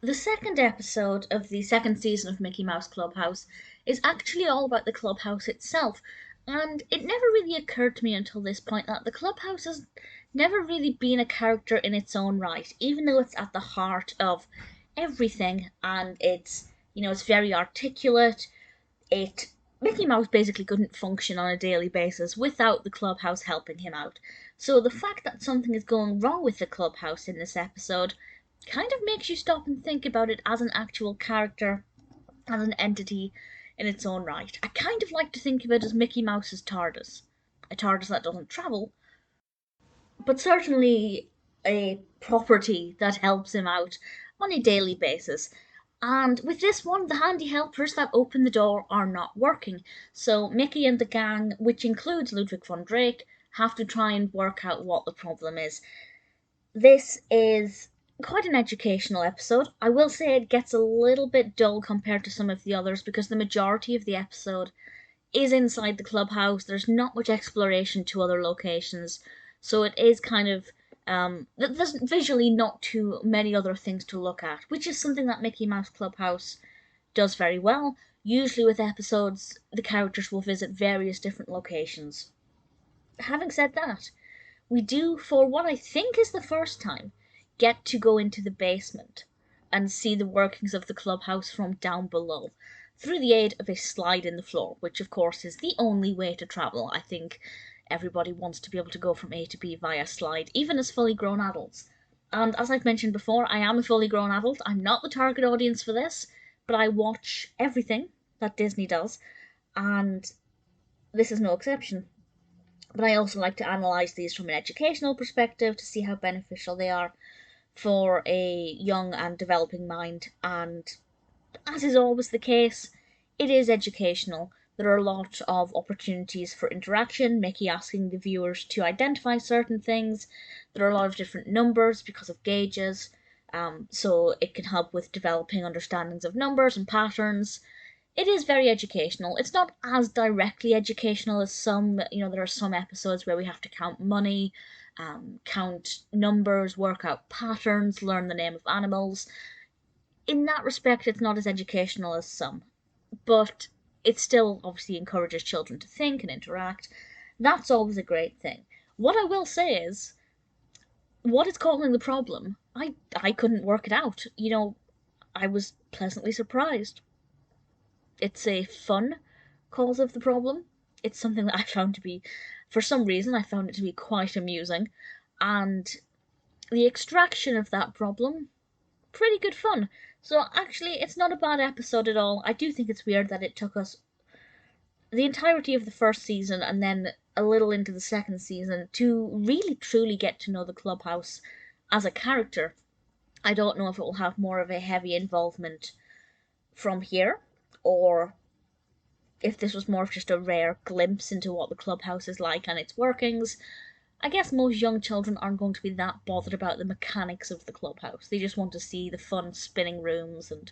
The second episode of the second season of Mickey Mouse Clubhouse is actually all about the clubhouse itself, and it never really occurred to me until this point that the clubhouse has never really been a character in its own right, even though it's at the heart of everything and it's very articulate. It Mickey Mouse basically couldn't function on a daily basis without the clubhouse helping him out. So the fact that something is going wrong with the clubhouse in this episode kind of makes you stop and think about it as an actual character, as an entity in its own right. I kind of like to think of it as Mickey Mouse's TARDIS. A TARDIS that doesn't travel, but certainly a property that helps him out on a daily basis. And with this one, the handy helpers that open the door are not working. So Mickey and the gang, which includes Ludwig von Drake, have to try and work out what the problem is. This is quite an educational episode. I will say it gets a little bit dull compared to some of the others because the majority of the episode is inside the clubhouse. There's not much exploration to other locations, so it is kind of there's visually not too many other things to look at, which is something that Mickey Mouse Clubhouse does very well. Usually with episodes, the characters will visit various different locations. Having said that, we do, for what I think is the first time, get to go into the basement and see the workings of the clubhouse from down below through the aid of a slide in the floor, which of course is the only way to travel. I think everybody wants to be able to go from A to B via slide, even as fully grown adults. And as I've mentioned before, I am a fully grown adult. I'm not the target audience for this, but I watch everything that Disney does, and this is no exception. But I also like to analyse these from an educational perspective to see how beneficial they are for a young and developing mind. And as is always the case, it is educational. There are a lot of opportunities for interaction, Mickey asking the viewers to identify certain things. There are a lot of different numbers because of gauges, so it can help with developing understandings of numbers and patterns. It is very educational. It's not as directly educational as some, there are some episodes where we have to count money, count numbers, work out patterns, learn the name of animals. In that respect, it's not as educational as some, but it still obviously encourages children to think and interact. That's always a great thing. What I will say is, what is causing the problem? I couldn't work it out. I was pleasantly surprised. It's a fun cause of the problem. It's something that I found to be, for some reason, I found it to be quite amusing. And the extraction of that problem, pretty good fun. So actually, it's not a bad episode at all. I do think it's weird that it took us the entirety of the first season and then a little into the second season to really truly get to know the clubhouse as a character. I don't know if it will have more of a heavy involvement from here, or if this was more of just a rare glimpse into what the clubhouse is like and its workings. I guess most young children aren't going to be that bothered about the mechanics of the clubhouse. They just want to see the fun spinning rooms and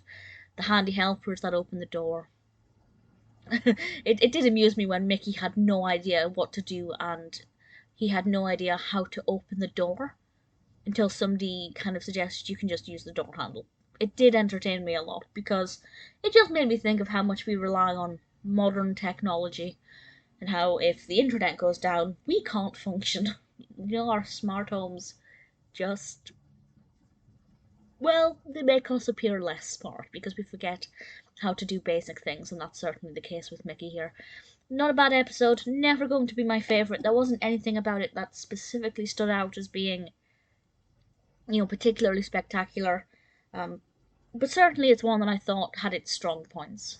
the handy helpers that open the door. It did amuse me when Mickey had no idea what to do and he had no idea how to open the door until somebody kind of suggested you can just use the door handle. It did entertain me a lot because it just made me think of how much we rely on modern technology and how if the internet goes down, we can't function. Our smart homes just, well, they make us appear less smart because we forget how to do basic things, and that's certainly the case with Mickey here. Not a bad episode, never going to be my favourite. There wasn't anything about it that specifically stood out as being, particularly spectacular. But certainly it's one that I thought had its strong points.